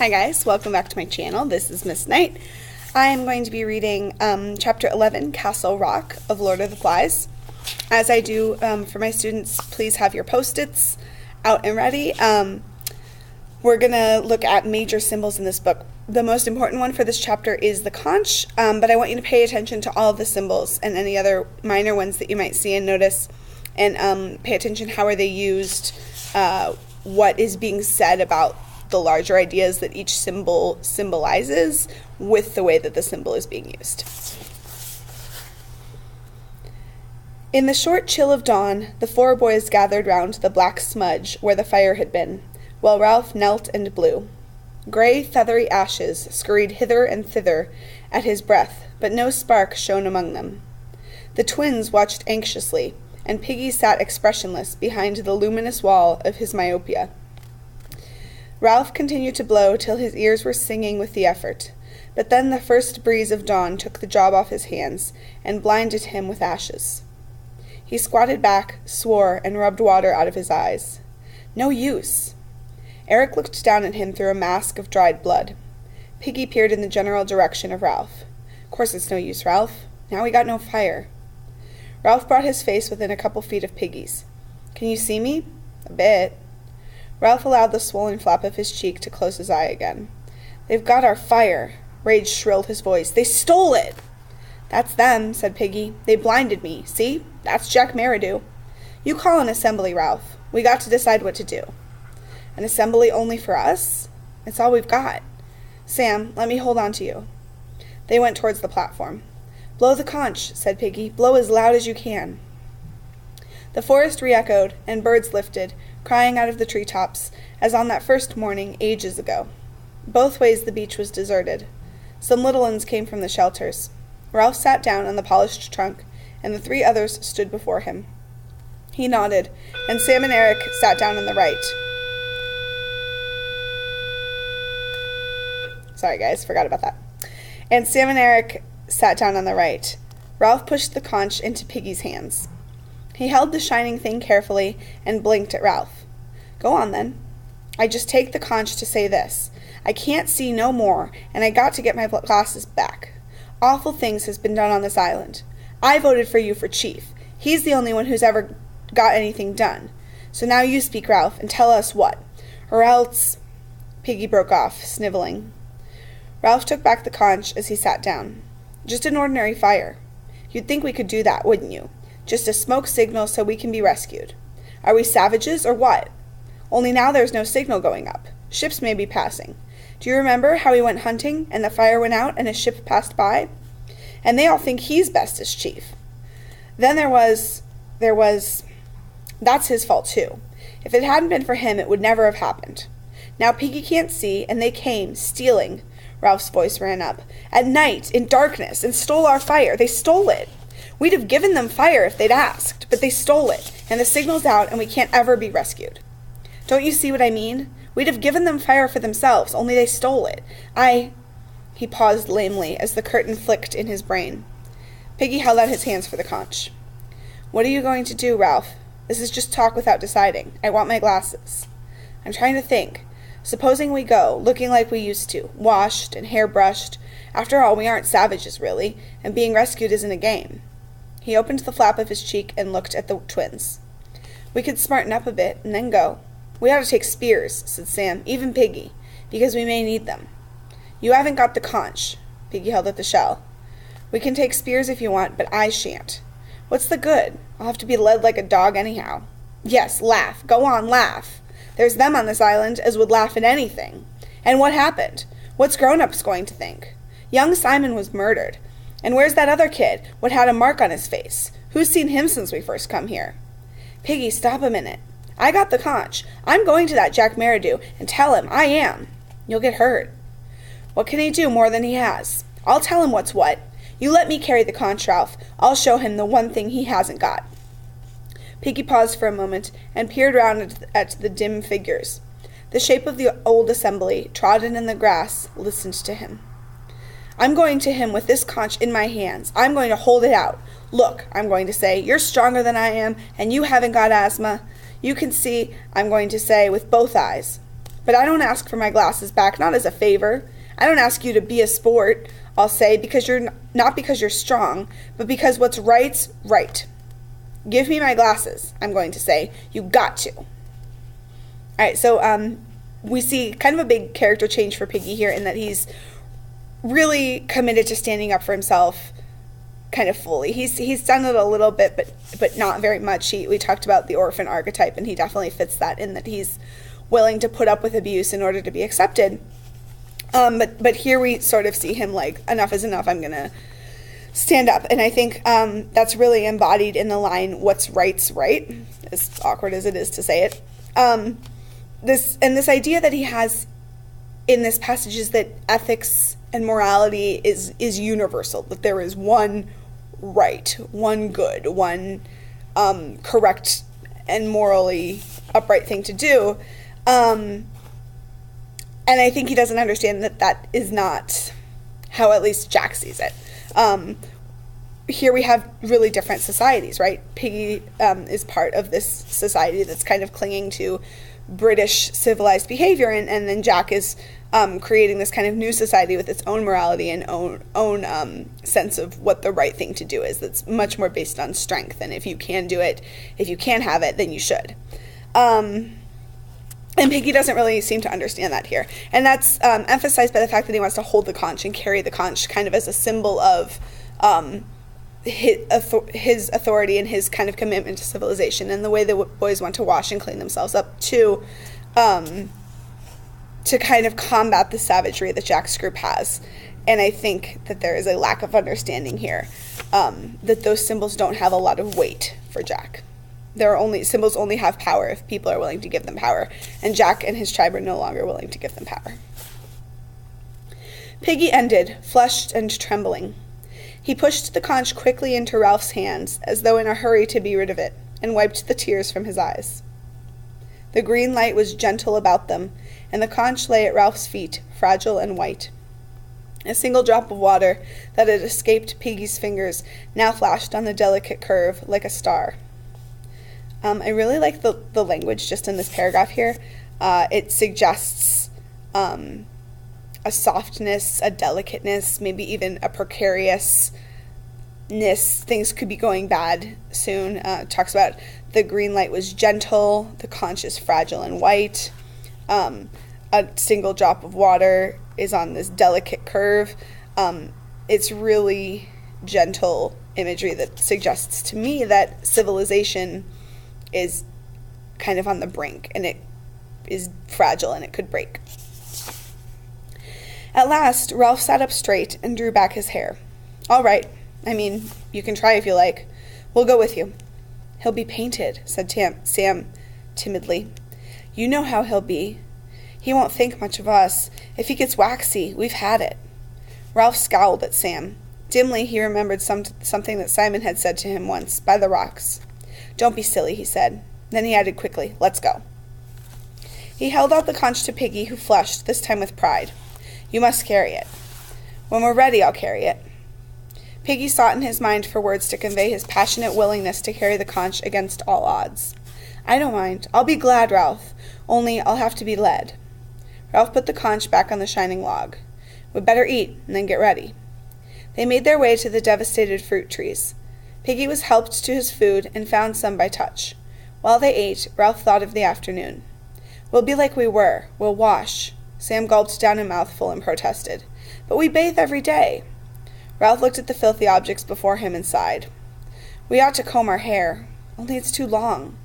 Hi guys, welcome back to my channel. This is Miss Knight. I am going to be reading Chapter 11, Castle Rock of Lord of the Flies. As I do for my students, please have your post-its out and ready. We're going to look at major symbols in this book. The most important one for this chapter is the conch, but I want you to pay attention to all of the symbols and any other minor ones that you might see and notice, and pay attention how are they used, what is being said about the larger ideas that each symbol symbolizes with the way that the symbol is being used. In the short chill of dawn, the four boys gathered round the black smudge where the fire had been, while Ralph knelt and blew. Gray, feathery ashes scurried hither and thither at his breath, but no spark shone among them. The twins watched anxiously, and Piggy sat expressionless behind the luminous wall of his myopia. Ralph continued to blow till his ears were singing with the effort, but then the first breeze of dawn took the job off his hands and blinded him with ashes. He squatted back, swore, and rubbed water out of his eyes. No use. Eric looked down at him through a mask of dried blood. Piggy peered in the general direction of Ralph. Course it's no use, Ralph. Now we got no fire. Ralph brought his face within a couple feet of Piggy's. Can you see me? A bit. Ralph allowed the swollen flap of his cheek to close his eye again. They've got our fire. Rage shrilled his voice. They stole it! That's them, said Piggy. They blinded me. See? That's Jack Merridew. You call an assembly, Ralph. We got to decide what to do. An assembly only for us? It's all we've got. Sam, let me hold on to you. They went towards the platform. Blow the conch, said Piggy. Blow as loud as you can. The forest re-echoed, and birds lifted, crying out of the treetops, as on that first morning ages ago. Both ways the beach was deserted. Some little ones came from the shelters. Ralph sat down on the polished trunk, and the three others stood before him. He nodded, and Samneric sat down on the right. Sorry guys, forgot about that. And Samneric sat down on the right. Ralph pushed the conch into Piggy's hands. He held the shining thing carefully and blinked at Ralph. Go on, then. I just take the conch to say this. I can't see no more, and I got to get my glasses back. Awful things has been done on this island. I voted for you for chief. He's the only one who's ever got anything done. So now you speak, Ralph, and tell us what. Or else... Piggy broke off, sniveling. Ralph took back the conch as he sat down. Just an ordinary fire. You'd think we could do that, wouldn't you? Just a smoke signal so we can be rescued. Are we savages or what? Only now there's no signal going up. Ships may be passing. Do you remember how we went hunting and the fire went out and a ship passed by? And they all think he's best as chief. Then there was... That's his fault too. If it hadn't been for him, it would never have happened. Now Piggy can't see, and they came, stealing. Ralph's voice ran up. At night, in darkness, and stole our fire. They stole it. We'd have given them fire if they'd asked, but they stole it, and the signal's out, and we can't ever be rescued. Don't you see what I mean? We'd have given them fire for themselves, only they stole it. He paused lamely as the curtain flicked in his brain. Piggy held out his hands for the conch. What are you going to do, Ralph? This is just talk without deciding. I want my glasses. I'm trying to think. Supposing we go, looking like we used to, washed and hair brushed. After all, we aren't savages, really, and being rescued isn't a game. He opened the flap of his cheek and looked at the twins. We could smarten up a bit and then go. We ought to take spears, said Sam, even Piggy, because we may need them. You haven't got the conch. Piggy held up the shell. We can take spears if you want, but I shan't. What's the good? I'll have to be led like a dog anyhow. Yes, laugh. Go on, laugh. There's them on this island as would laugh at anything. And what happened? What's grown-ups going to think? Young Simon was murdered. And where's that other kid, what had a mark on his face? Who's seen him since we first come here? Piggy, stop a minute. I got the conch. I'm going to that Jack Merridew and tell him I am. You'll get hurt. What can he do more than he has? I'll tell him what's what. You let me carry the conch, Ralph. I'll show him the one thing he hasn't got. Piggy paused for a moment and peered round at the dim figures. The shape of the old assembly, trodden in the grass, listened to him. I'm going to him with this conch in my hands. I'm going to hold it out. Look, I'm going to say, you're stronger than I am, and you haven't got asthma. You can see, I'm going to say, with both eyes. But I don't ask for my glasses back, not as a favor. I don't ask you to be a sport, I'll say, because not because you're strong, but because what's right's right. Give me my glasses, I'm going to say. You got to. All right, so we see kind of a big character change for Piggy here in that he's really committed to standing up for himself kind of fully. He's done it a little bit, but not very much. We talked about the orphan archetype, and he definitely fits that in that he's willing to put up with abuse in order to be accepted. But here we sort of see him like, enough is enough, I'm going to stand up. And I think that's really embodied in the line, what's right's right, as awkward as it is to say it. This idea that he has in this passage is that ethics and morality is universal, that there is one right, one good, one correct and morally upright thing to do. And I think he doesn't understand that is not how at least Jack sees it. Here we have really different societies, right? Piggy is part of this society that's kind of clinging to British civilized behavior, and then Jack is creating this kind of new society with its own morality and own sense of what the right thing to do is, that's much more based on strength, and if you can do it, if you can have it, then you should. And Piggy doesn't really seem to understand that here. And that's emphasized by the fact that he wants to hold the conch and carry the conch kind of as a symbol of his authority and his kind of commitment to civilization, and the way that boys want to wash and clean themselves up to kind of combat the savagery that Jack's group has. And I think that there is a lack of understanding here, that those symbols don't have a lot of weight for Jack. Symbols only have power if people are willing to give them power, and Jack and his tribe are no longer willing to give them power. Piggy ended, flushed and trembling. He pushed the conch quickly into Ralph's hands, as though in a hurry to be rid of it, and wiped the tears from his eyes. The green light was gentle about them, and the conch lay at Ralph's feet, fragile and white. A single drop of water that had escaped Piggy's fingers now flashed on the delicate curve like a star. I really like the language just in this paragraph here. It suggests a softness, a delicateness, maybe even a precariousness. Things could be going bad soon. It talks about the green light was gentle, the conch is fragile and white. A single drop of water is on this delicate curve. It's really gentle imagery that suggests to me that civilization is kind of on the brink, and it is fragile and it could break. At last, Ralph sat up straight and drew back his hair. All right. I mean, you can try if you like. We'll go with you. He'll be painted, said Sam timidly. You know how he'll be. He won't think much of us. If he gets waxy, we've had it. Ralph scowled at Sam. Dimly, he remembered something that Simon had said to him once, by the rocks. Don't be silly, he said. Then he added quickly, let's go. He held out the conch to Piggy, who flushed, this time with pride. You must carry it. When we're ready, I'll carry it. Piggy sought in his mind for words to convey his passionate willingness to carry the conch against all odds. I don't mind. I'll be glad, Ralph. Only I'll have to be led. Ralph put the conch back on the shining log. We'd better eat and then get ready. They made their way to the devastated fruit trees. Piggy was helped to his food and found some by touch. While they ate, Ralph thought of the afternoon. We'll be like we were. We'll wash. Sam gulped down a mouthful and protested. But we bathe every day. Ralph looked at the filthy objects before him and sighed. We ought to comb our hair, only it's too long.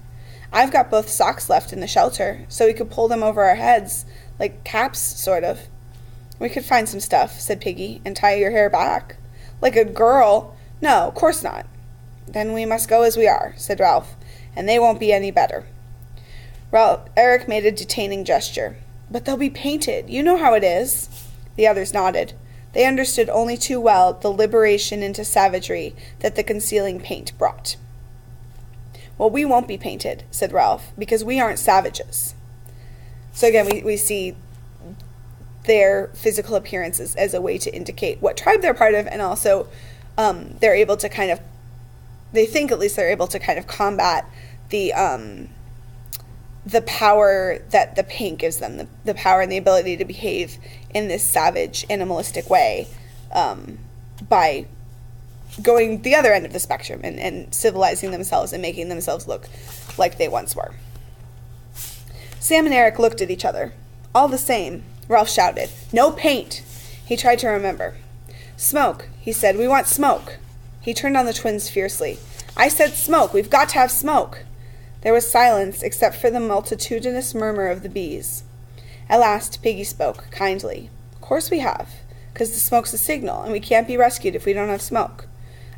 I've got both socks left in the shelter, so we could pull them over our heads, like caps, sort of. We could find some stuff, said Piggy, and tie your hair back. Like a girl? No, of course not. Then we must go as we are, said Ralph, and they won't be any better. Eric made a detaining gesture. But they'll be painted. You know how it is. The others nodded. They understood only too well the liberation into savagery that the concealing paint brought. Well, we won't be painted, said Ralph, because we aren't savages. So again, we see their physical appearances as a way to indicate what tribe they're part of, and also they're able to kind of, they think at least they're able to kind of combat the the power that the paint gives them, the power and the ability to behave in this savage, animalistic way, by going the other end of the spectrum and civilizing themselves and making themselves look like they once were. Sam and Eric looked at each other. All the same, Ralph shouted, "No paint!" He tried to remember. "Smoke," he said. "We want smoke." He turned on the twins fiercely. "I said smoke. We've got to have smoke." There was silence except for the multitudinous murmur of the bees. At last, Piggy spoke, kindly. "Of course we have, 'cause the smoke's a signal, and we can't be rescued if we don't have smoke."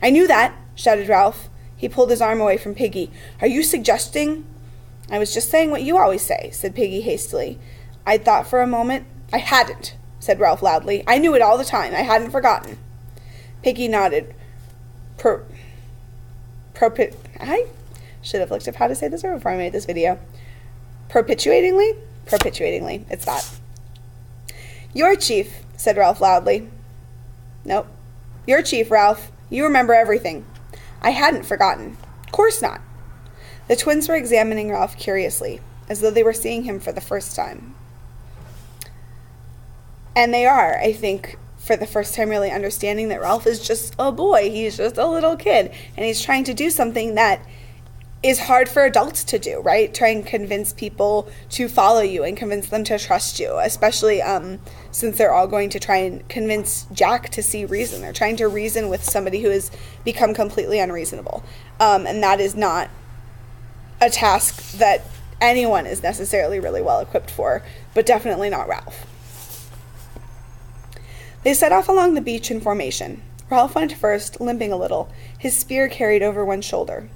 "I knew that," shouted Ralph. He pulled his arm away from Piggy. "Are you suggesting—" "I was just saying what you always say," said Piggy hastily. "I'd thought for a moment—" "I hadn't," said Ralph loudly. "I knew it all the time. I hadn't forgotten." Piggy nodded. I should have looked up how to say this before I made this video. Perpetuatingly? Perpetuatingly. It's that. "You're chief," said Ralph loudly. "Nope. You're chief, Ralph. You remember everything." "I hadn't forgotten." "Course not." The twins were examining Ralph curiously, as though they were seeing him for the first time. And they are, I think, for the first time really understanding that Ralph is just a boy. He's just a little kid, and he's trying to do something that is hard for adults to do, right? Try and convince people to follow you and convince them to trust you, especially since they're all going to try and convince Jack to see reason. They're trying to reason with somebody who has become completely unreasonable. And that is not a task that anyone is necessarily really well equipped for, but definitely not Ralph. They set off along the beach in formation. Ralph went first, limping a little, his spear carried over one shoulder.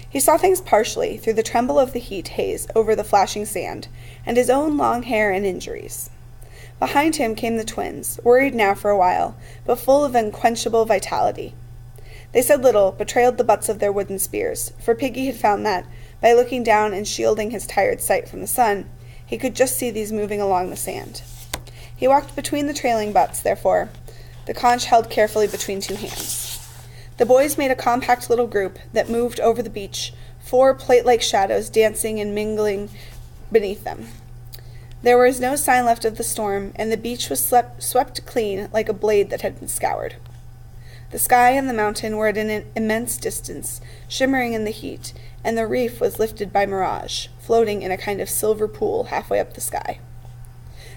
He saw things partially through the tremble of the heat haze over the flashing sand, and his own long hair and injuries. Behind him came the twins, worried now for a while, but full of unquenchable vitality. They said little, but trailed the butts of their wooden spears, for Piggy had found that, by looking down and shielding his tired sight from the sun, he could just see these moving along the sand. He walked between the trailing butts, therefore, the conch held carefully between two hands. The boys made a compact little group that moved over the beach, 4 plate-like shadows dancing and mingling beneath them. There was no sign left of the storm, and the beach was swept clean like a blade that had been scoured. The sky and the mountain were at an immense distance, shimmering in the heat, and the reef was lifted by mirage, floating in a kind of silver pool halfway up the sky.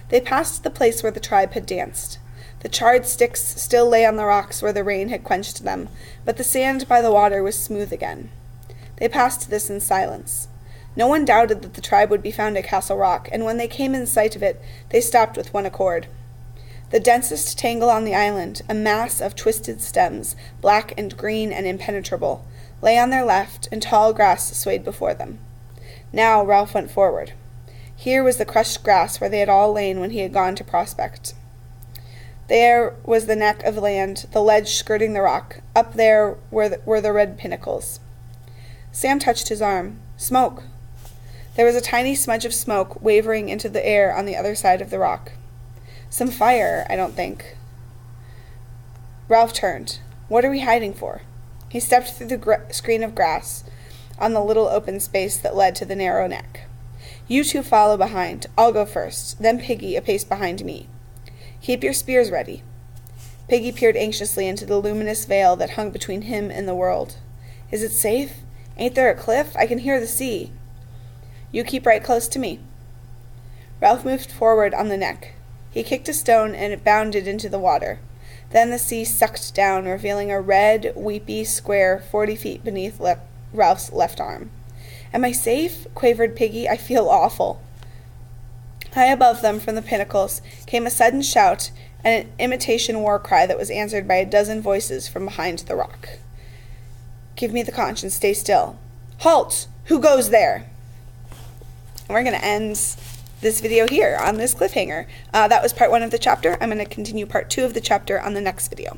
They passed the place where the tribe had danced. The charred sticks still lay on the rocks where the rain had quenched them, but the sand by the water was smooth again. They passed this in silence. No one doubted that the tribe would be found at Castle Rock, and when they came in sight of it, they stopped with one accord. The densest tangle on the island, a mass of twisted stems, black and green and impenetrable, lay on their left, and tall grass swayed before them. Now Ralph went forward. Here was the crushed grass where they had all lain when he had gone to prospect. There was the neck of land, the ledge skirting the rock. Up there were the red pinnacles. Sam touched his arm. Smoke. There was a tiny smudge of smoke wavering into the air on the other side of the rock. Some fire, I don't think. Ralph turned. What are we hiding for? He stepped through the screen of grass on the little open space that led to the narrow neck. You two follow behind. I'll go first, then Piggy a pace behind me. Keep your spears ready. Piggy peered anxiously into the luminous veil that hung between him and the world. Is it safe? Ain't there a cliff? I can hear the sea. You keep right close to me. Ralph moved forward on the neck. He kicked a stone and it bounded into the water. Then the sea sucked down, revealing a red, weepy square 40 feet beneath Ralph's left arm. Am I safe? Quavered Piggy. I feel awful. High above them from the pinnacles came a sudden shout and an imitation war cry that was answered by a dozen voices from behind the rock. Give me the conch and stay still. Halt! Who goes there? And we're going to end this video here on this cliffhanger. That was part 1 of the chapter. I'm going to continue part 2 of the chapter on the next video.